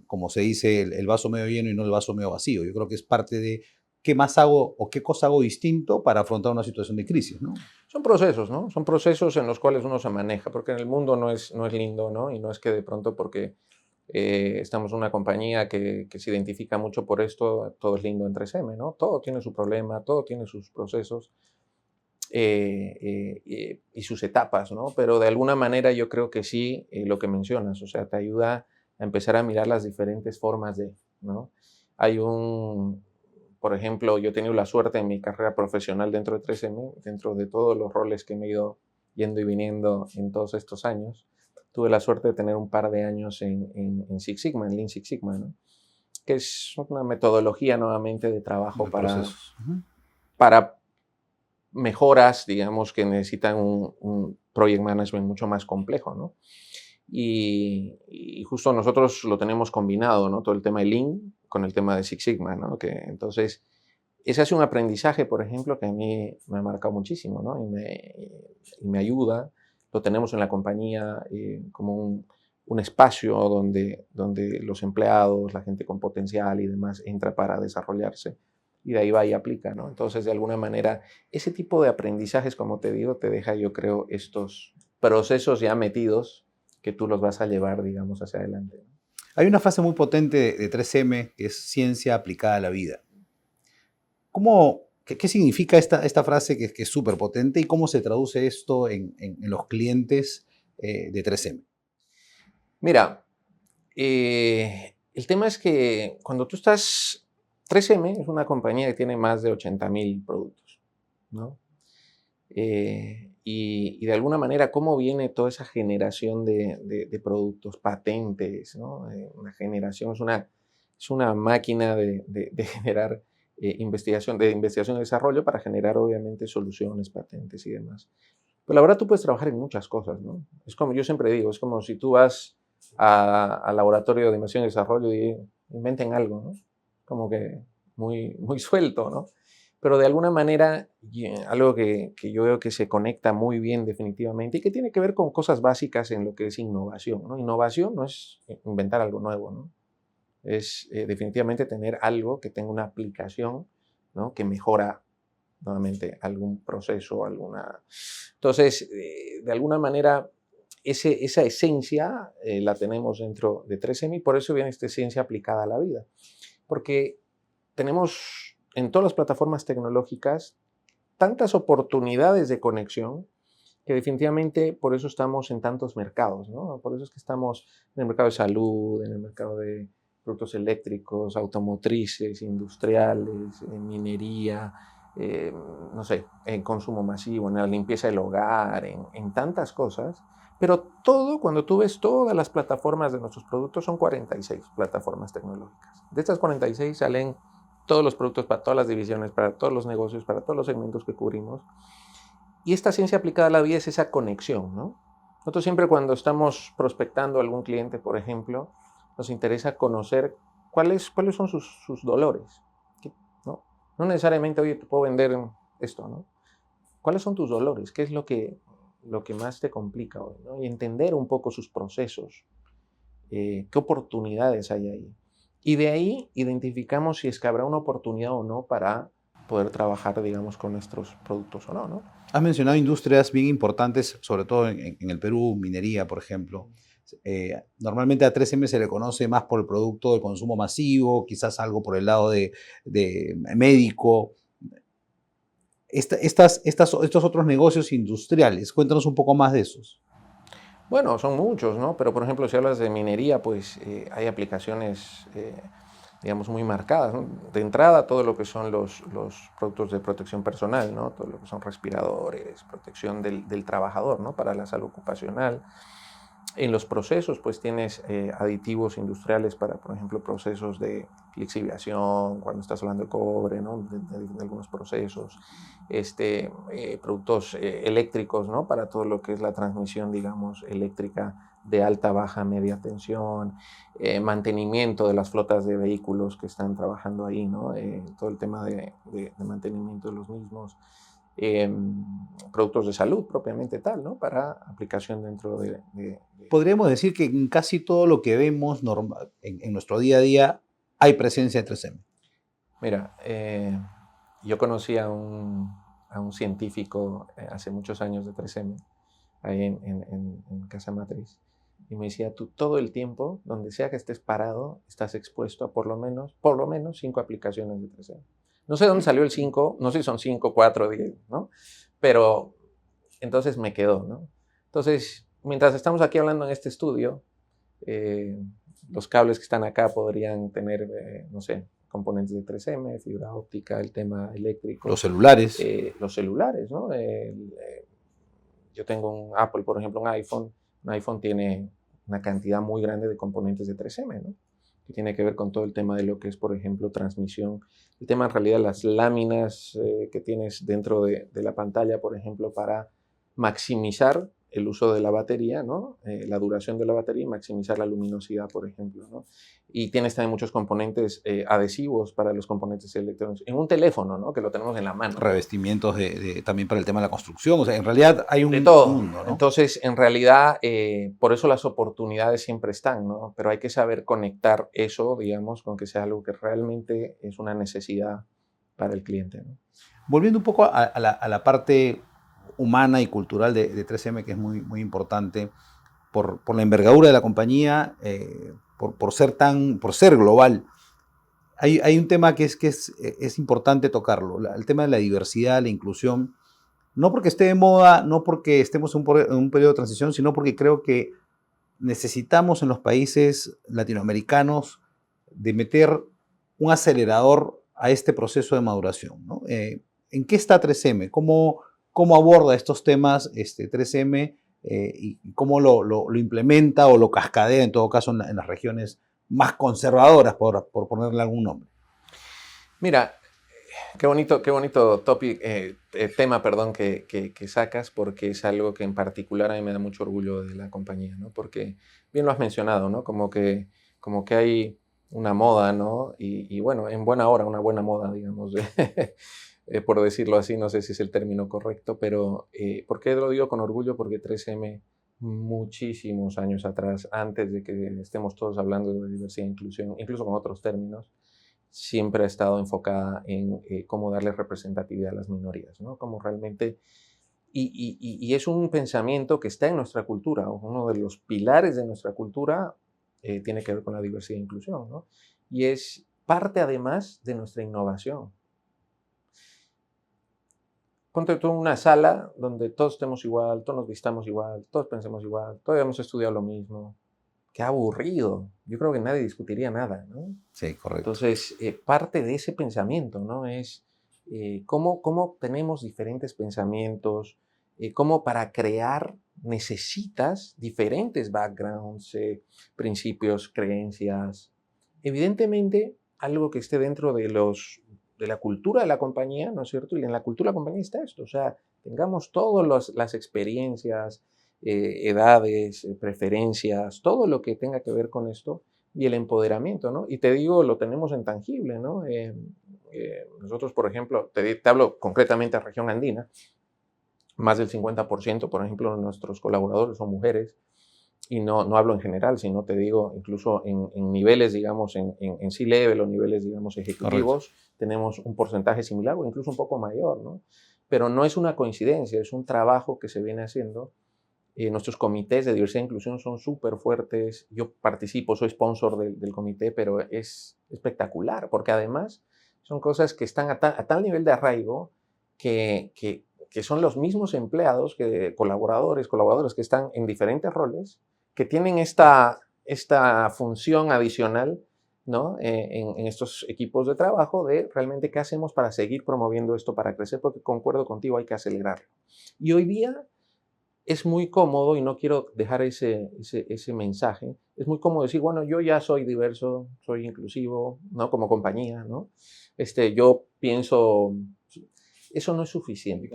como se dice, el vaso medio lleno y no el vaso medio vacío. Yo creo que es parte de qué más hago o qué cosa hago distinto para afrontar una situación de crisis, ¿no? Son procesos, ¿no? Son procesos en los cuales uno se maneja, porque en el mundo no es lindo, ¿no? Y no es que de pronto porque estamos en una compañía que se identifica mucho por esto, todo es lindo en 3M, ¿no? Todo tiene su problema, todo tiene sus procesos y sus etapas, ¿no? Pero de alguna manera yo creo que sí, lo que mencionas, o sea, te ayuda a empezar a mirar las diferentes formas de, ¿no? Hay por ejemplo, yo he tenido la suerte en mi carrera profesional dentro de 3M, dentro de todos los roles que me he ido yendo y viniendo en todos estos años, tuve la suerte de tener un par de años en Six Sigma, en Lean Six Sigma, ¿no? Que es una metodología nuevamente de trabajo De procesos. Ujú. para mejoras, digamos, que necesitan un project management mucho más complejo, ¿no? Y justo nosotros lo tenemos combinado, ¿no? Todo el tema de Lean con el tema de Six Sigma, ¿no? Que entonces, ese es un aprendizaje, por ejemplo, que a mí me ha marcado muchísimo, ¿no? Y me ayuda. Lo tenemos en la compañía como un espacio donde los empleados, la gente con potencial y demás entra para desarrollarse y de ahí va y aplica, ¿no? Entonces, de alguna manera, ese tipo de aprendizajes, como te digo, te deja, yo creo, estos procesos ya metidos que tú los vas a llevar, digamos, hacia adelante. Hay una frase muy potente de 3M que es ciencia aplicada a la vida. ¿Qué significa esta frase que es súper potente y cómo se traduce esto en los clientes de 3M? Mira, el tema es que cuando tú estás, 3M es una compañía que tiene más de 80,000 productos, ¿no? Y de alguna manera, ¿cómo viene toda esa generación de productos, patentes, ¿no? Una generación es una máquina de generar investigación y desarrollo para generar, obviamente, soluciones, patentes y demás. Pero la verdad, tú puedes trabajar en muchas cosas, ¿no? Es como yo siempre digo, es como si tú vas al laboratorio de investigación y desarrollo y inventen algo, ¿no? Como que muy suelto, ¿no? Pero de alguna manera, algo que yo veo que se conecta muy bien definitivamente y que tiene que ver con cosas básicas en lo que es innovación, ¿no? Innovación no es inventar algo nuevo, ¿no? Es definitivamente tener algo que tenga una aplicación, ¿no? Que mejora nuevamente algún proceso, alguna... Entonces, de alguna manera, esa esencia la tenemos dentro de 3M y por eso viene esta esencia aplicada a la vida. porque tenemos en todas las plataformas tecnológicas tantas oportunidades de conexión que definitivamente por eso estamos en tantos mercados, ¿no? Por eso es que estamos en el mercado de salud, en el mercado de productos eléctricos, automotrices, industriales, en minería, no sé, en consumo masivo, en la limpieza del hogar, en tantas cosas. Pero todo, cuando tú ves todas las plataformas de nuestros productos, son 46 plataformas tecnológicas. De estas 46 salen todos los productos para todas las divisiones, para todos los negocios, para todos los segmentos que cubrimos. Y esta ciencia aplicada a la vida es esa conexión, ¿no? Nosotros siempre cuando estamos prospectando a algún cliente, por ejemplo, nos interesa conocer cuáles son sus dolores, ¿no? No necesariamente, oye, te puedo vender esto, ¿no? ¿Cuáles son tus dolores? ¿Qué es lo que más te complica hoy, ¿no? Y entender un poco sus procesos, qué oportunidades hay ahí. Y de ahí identificamos si es que habrá una oportunidad o no para poder trabajar, digamos, con nuestros productos o no, ¿no? Has mencionado industrias bien importantes, sobre todo en el Perú, minería, por ejemplo. Normalmente a 3M se le conoce más por el producto de consumo masivo, quizás algo por el lado de médico. Estos otros negocios industriales, cuéntanos un poco más de esos. Bueno, son muchos, ¿no? Pero, por ejemplo, si hablas de minería, pues hay aplicaciones, digamos, muy marcadas, ¿no? De entrada, todo lo que son los productos de protección personal, ¿no? Todo lo que son respiradores, protección del trabajador, ¿no? Para la salud ocupacional. En los procesos, pues tienes aditivos industriales para, por ejemplo, procesos de lixiviación, cuando estás hablando de cobre, ¿no? De algunos procesos. Productos eléctricos, ¿no? Para todo lo que es la transmisión, digamos, eléctrica de alta, baja, media tensión, mantenimiento de las flotas de vehículos que están trabajando ahí, ¿no? Todo el tema de mantenimiento de los mismos. Productos de salud propiamente tal, ¿no? Para aplicación dentro de... Podríamos decir que en casi todo lo que vemos en nuestro día a día hay presencia de 3M. Mira, yo conocí a un científico hace muchos años de 3M, ahí en Casa Matriz, y me decía, tú todo el tiempo, donde sea que estés parado, estás expuesto a por lo menos 5 aplicaciones de 3M. No sé dónde salió el 5, no sé si son 5, 4, 10, ¿no? Pero entonces me quedó, ¿no? Entonces, mientras estamos aquí hablando en este estudio, los cables que están acá podrían tener, no sé, componentes de 3M, fibra óptica, el tema eléctrico. Los celulares. Los celulares, ¿no? Yo tengo un Apple, por ejemplo, un iPhone. Un iPhone tiene una cantidad muy grande de componentes de 3M, ¿no? Que tiene que ver con todo el tema de lo que es, por ejemplo, transmisión. El tema, en realidad, las láminas que tienes dentro de la pantalla, por ejemplo, para maximizar el uso de la batería, ¿no? La duración de la batería y maximizar la luminosidad, por ejemplo, ¿no? Y tienes también muchos componentes adhesivos para los componentes electrónicos. En un teléfono, ¿no? Que lo tenemos en la mano. Revestimientos también para el tema de la construcción. O sea, en realidad hay un de todo. Mundo, ¿no? Entonces, en realidad, por eso las oportunidades siempre están, ¿no? Pero hay que saber conectar eso, digamos, con que sea algo que realmente es una necesidad para el cliente, ¿no? Volviendo un poco a la parte humana y cultural de 3M, que es muy, muy importante, por la envergadura de la compañía, por ser global. Hay un tema que es importante tocarlo, el tema de la diversidad, la inclusión, no porque esté de moda, no porque estemos en un periodo de transición, sino porque creo que necesitamos en los países latinoamericanos de meter un acelerador a este proceso de maduración, ¿no? ¿En qué está 3M? ¿Cómo aborda estos temas 3M y cómo lo implementa o lo cascadea, en todo caso, en las regiones más conservadoras, por ponerle algún nombre? Mira, qué bonito tema, perdón, que sacas, porque es algo que en particular a mí me da mucho orgullo de la compañía, ¿no? Porque bien lo has mencionado, ¿no? Como que hay una moda, ¿no? Y bueno, en buena hora, una buena moda, digamos, por decirlo así, no sé si es el término correcto, pero ¿por qué lo digo con orgullo? Porque 3M muchísimos años atrás, antes de que estemos todos hablando de diversidad e inclusión, incluso con otros términos, siempre ha estado enfocada en cómo darle representatividad a las minorías, ¿no? Como realmente... Y es un pensamiento que está en nuestra cultura. Uno de los pilares de nuestra cultura tiene que ver con la diversidad e inclusión, ¿no? Y es parte además de nuestra innovación. Ponte tú en una sala donde todos estemos igual, todos nos vistamos igual, todos pensemos igual, todos hemos estudiado lo mismo. Qué aburrido. Yo creo que nadie discutiría nada, ¿no? Sí, correcto. Entonces, parte de ese pensamiento, ¿no? Es cómo tenemos diferentes pensamientos, cómo para crear necesitas diferentes backgrounds, principios, creencias. Evidentemente, algo que esté dentro de la cultura de la compañía, ¿no es cierto? Y en la cultura de la compañía está esto, o sea, tengamos todas las experiencias, edades, preferencias, todo lo que tenga que ver con esto y el empoderamiento, ¿no? Y te digo, lo tenemos en tangible, ¿no? Nosotros, por ejemplo, te hablo concretamente de región andina, más del 50%, por ejemplo, de nuestros colaboradores son mujeres, y no hablo en general, sino te digo, incluso en niveles, digamos, en C-level o niveles, digamos, ejecutivos, Correcto. tenemos un porcentaje similar o incluso un poco mayor, ¿no? Pero no es una coincidencia, es un trabajo que se viene haciendo. Nuestros comités de diversidad e inclusión son súper fuertes. Yo participo, soy sponsor del comité, pero es espectacular, porque además son cosas que están a tal nivel de arraigo que son los mismos empleados, colaboradores que están en diferentes roles, que tienen esta función adicional, ¿no? En estos equipos de trabajo de realmente qué hacemos para seguir promoviendo esto, para crecer, porque concuerdo contigo, hay que acelerarlo. Y hoy día es muy cómodo, y no quiero dejar ese mensaje, es muy cómodo decir, bueno, yo ya soy diverso, soy inclusivo, ¿no? Como compañía, ¿no? Yo pienso, eso no es suficiente.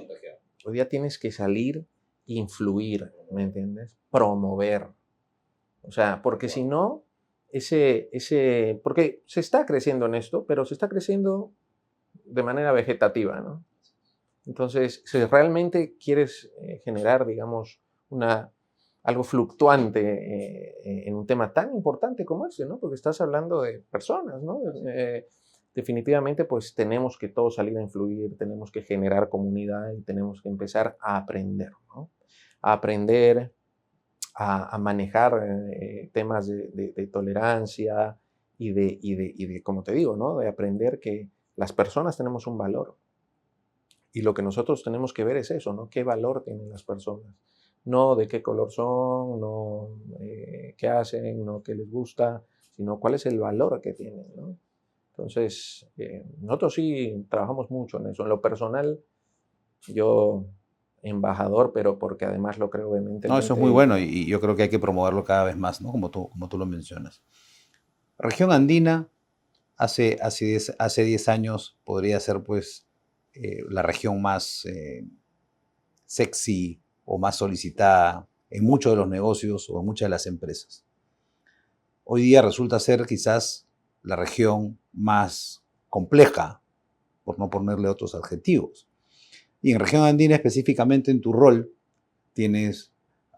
Hoy día tienes que salir, influir, ¿me entiendes? Promover. O sea, porque si no, porque se está creciendo en esto, pero se está creciendo de manera vegetativa, ¿no? Entonces, si realmente quieres generar, digamos, algo fluctuante en un tema tan importante como este, ¿no? Porque estás hablando de personas, ¿no? Definitivamente, pues tenemos que todos salir a influir, tenemos que generar comunidad y tenemos que empezar a aprender, ¿no? A aprender a manejar temas de tolerancia y de, como te digo, ¿no? De aprender que las personas tenemos un valor. Y lo que nosotros tenemos que ver es eso, ¿no? ¿Qué valor tienen las personas? No de qué color son, no qué hacen, no qué les gusta, sino cuál es el valor que tienen, ¿no? Entonces, nosotros sí trabajamos mucho en eso. En lo personal, yo embajador, pero porque además lo creo No, eso es muy vehementemente. bueno y yo creo que hay que promoverlo cada vez más, ¿no? Como tú lo mencionas. Región andina, hace 10 años podría ser pues la región más sexy o más solicitada en muchos de los negocios o en muchas de las empresas. Hoy día resulta ser quizás la región más compleja, por no ponerle otros adjetivos. Y en región andina específicamente en tu rol tienes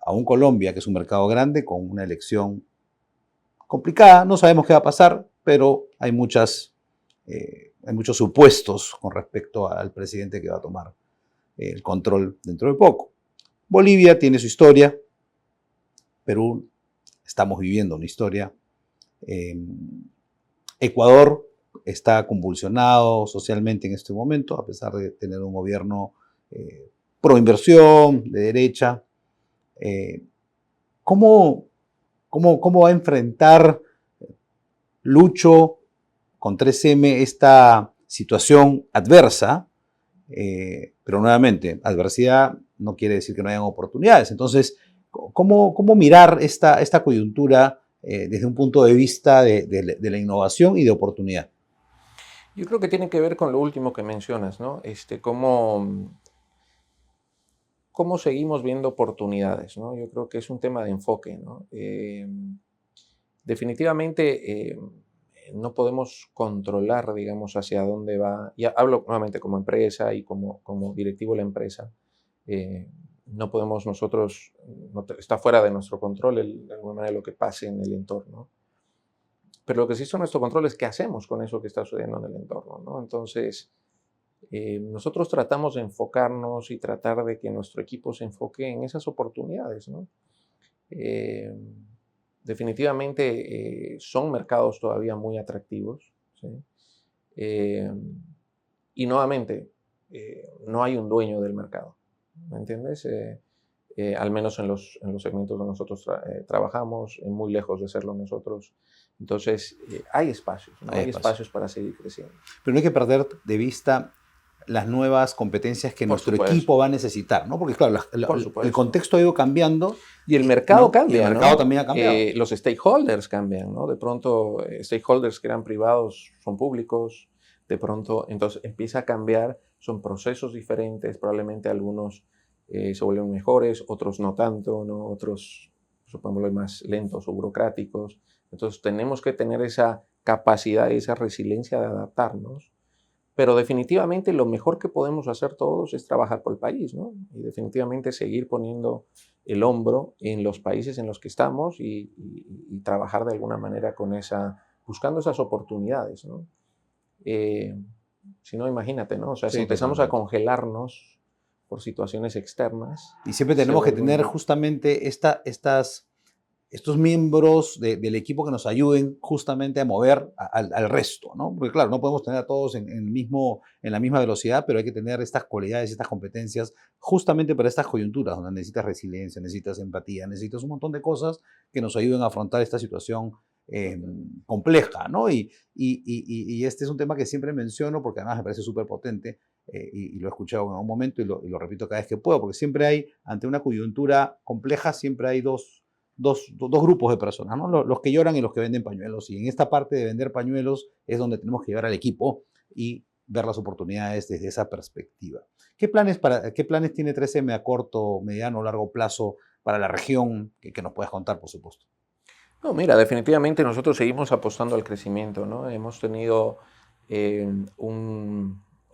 a un Colombia, que es un mercado grande, con una elección complicada. No sabemos qué va a pasar, pero hay muchos supuestos con respecto al presidente que va a tomar el control dentro de poco. Bolivia tiene su historia. Perú, estamos viviendo una historia. Ecuador está convulsionado socialmente en este momento, a pesar de tener un gobierno pro inversión, de derecha. ¿Cómo va a enfrentar Lucho con 3M esta situación adversa? Pero nuevamente, adversidad no quiere decir que no hayan oportunidades. Entonces, ¿cómo mirar esta coyuntura desde un punto de vista de la innovación y de oportunidad? Yo creo que tiene que ver con lo último que mencionas, ¿no? Cómo seguimos viendo oportunidades, ¿no? Yo creo que es un tema de enfoque, ¿no? Definitivamente no podemos controlar, digamos, hacia dónde va. Y hablo nuevamente como empresa y como directivo de la empresa. No podemos nosotros, está fuera de nuestro control de alguna manera lo que pase en el entorno. Pero lo que sí está en nuestro control es qué hacemos con eso que está sucediendo en el entorno, ¿no? Entonces, nosotros tratamos de enfocarnos y tratar de que nuestro equipo se enfoque en esas oportunidades, ¿no? Definitivamente son mercados todavía muy atractivos, ¿sí? Eh, y nuevamente, no hay un dueño del mercado, ¿me entiendes? Al menos en los segmentos donde nosotros trabajamos, muy lejos de serlo nosotros. Entonces, hay espacios, ¿no? Hay espacios para seguir creciendo. Pero no hay que perder de vista las nuevas competencias que Por nuestro supuesto. equipo va a necesitar, ¿no? Porque claro, Por el supuesto. contexto ha ido cambiando. Y el mercado ¿no? cambia, Y el mercado ¿no? también ha cambiado. Los stakeholders cambian, ¿no? De pronto, stakeholders que eran privados son públicos. De pronto, entonces empieza a cambiar. Son procesos diferentes. Probablemente algunos se vuelven mejores, otros no tanto, ¿no? Otros, supongo, más lentos o burocráticos. Entonces, tenemos que tener esa capacidad y esa resiliencia de adaptarnos. Pero definitivamente lo mejor que podemos hacer todos es trabajar por el país, ¿no? Y definitivamente seguir poniendo el hombro en los países en los que estamos y trabajar de alguna manera con buscando esas oportunidades, ¿no? Si no, imagínate, ¿no? O sea, si empezamos a congelarnos por situaciones externas. Y siempre tenemos que tener justamente estos miembros del equipo que nos ayuden justamente a mover al resto, ¿no? Porque claro, no podemos tener a todos en la misma velocidad, pero hay que tener estas cualidades, estas competencias justamente para estas coyunturas, donde necesitas resiliencia, necesitas empatía, necesitas un montón de cosas que nos ayuden a afrontar esta situación compleja, ¿no? Y este es un tema que siempre menciono porque además me parece súper potente y lo he escuchado en un momento y lo repito cada vez que puedo, porque siempre hay, ante una coyuntura compleja, siempre hay dos grupos de personas, ¿no? Los que lloran y los que venden pañuelos. Y en esta parte de vender pañuelos es donde tenemos que llevar al equipo y ver las oportunidades desde esa perspectiva. ¿Qué planes tiene 3M a corto, mediano o largo plazo para la región que nos puedas contar, por supuesto? No, mira, definitivamente nosotros seguimos apostando al crecimiento, ¿no? Hemos tenido el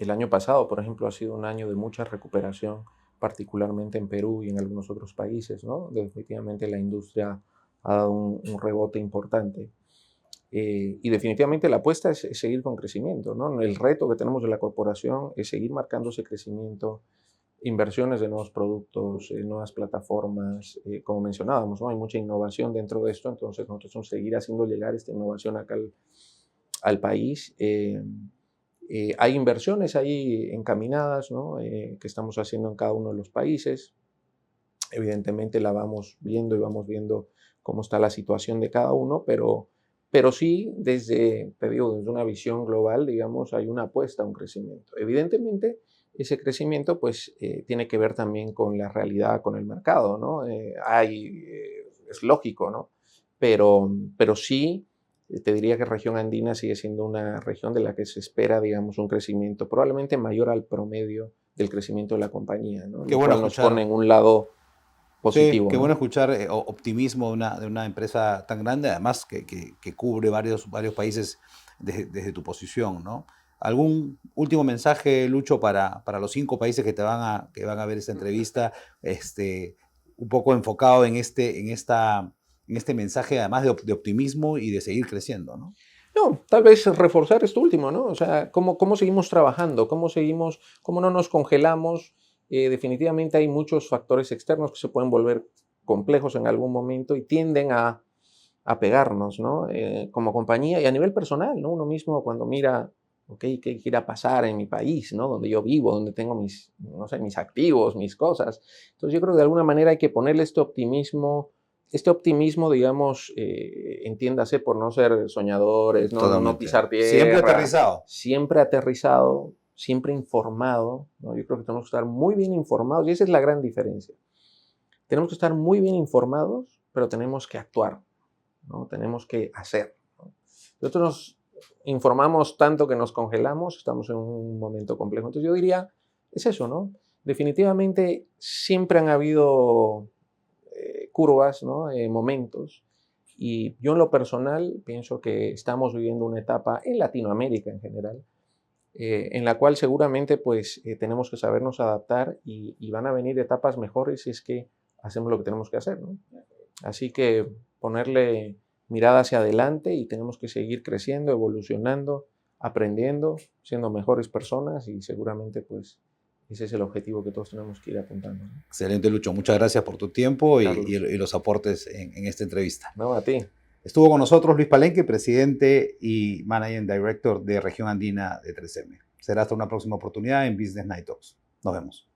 año pasado, por ejemplo, ha sido un año de mucha recuperación, particularmente en Perú y en algunos otros países, ¿no? Definitivamente la industria ha dado un rebote importante. Y definitivamente la apuesta es seguir con crecimiento, ¿no? El reto que tenemos de la corporación es seguir marcando ese crecimiento, inversiones de nuevos productos, nuevas plataformas, como mencionábamos, ¿no? Hay mucha innovación dentro de esto, entonces nosotros vamos a seguir haciendo llegar esta innovación acá al país. Hay inversiones ahí encaminadas, ¿no? Que estamos haciendo en cada uno de los países. Evidentemente la vamos viendo y vamos viendo cómo está la situación de cada uno, pero sí te digo, desde una visión global, digamos, hay una apuesta a un crecimiento. Evidentemente, ese crecimiento pues tiene que ver también con la realidad, con el mercado, ¿no? Es lógico, ¿no? Pero sí, te diría que región andina sigue siendo una región de la que se espera, digamos, un crecimiento probablemente mayor al promedio del crecimiento de la compañía, ¿no? Qué bueno nos pone en un lado positivo. Sí, qué ¿no? bueno escuchar optimismo de una empresa tan grande, además que cubre varios países desde tu posición, ¿no? ¿Algún último mensaje, Lucho, para los 5 países que van a ver esta entrevista, un poco enfocado en este mensaje, además de optimismo y de seguir creciendo, ¿no? No, tal vez reforzar esto último, ¿no? O sea, cómo seguimos trabajando, cómo no nos congelamos. Definitivamente hay muchos factores externos que se pueden volver complejos en algún momento y tienden a pegarnos, ¿no? Como compañía y a nivel personal, ¿no? Uno mismo cuando mira, ok, ¿qué irá a pasar en mi país, ¿no? Donde yo vivo, donde tengo no sé, mis activos, mis cosas. Entonces yo creo que de alguna manera hay que ponerle este optimismo, digamos, entiéndase por no ser soñadores, no pisar tierra. Siempre aterrizado. Siempre aterrizado, siempre informado, ¿no? Yo creo que tenemos que estar muy bien informados y esa es la gran diferencia. Tenemos que estar muy bien informados, pero tenemos que actuar, ¿no? Tenemos que hacer, ¿no? Nosotros nos informamos tanto que nos congelamos, estamos en un momento complejo. Entonces yo diría, es eso, ¿no? Definitivamente siempre han habido curvas, ¿no? Momentos. Y yo en lo personal pienso que estamos viviendo una etapa en Latinoamérica en general, en la cual seguramente pues tenemos que sabernos adaptar y van a venir etapas mejores si es que hacemos lo que tenemos que hacer, ¿no? Así que ponerle mirada hacia adelante y tenemos que seguir creciendo, evolucionando, aprendiendo, siendo mejores personas y seguramente pues ese es el objetivo que todos tenemos que ir apuntando, ¿no? Excelente, Lucho. Muchas gracias por tu tiempo y los aportes en esta entrevista. No, a ti. Estuvo con nosotros Luis Palenque, presidente y Managing Director de Región Andina de 3M. Será hasta una próxima oportunidad en Business Night Talks. Nos vemos.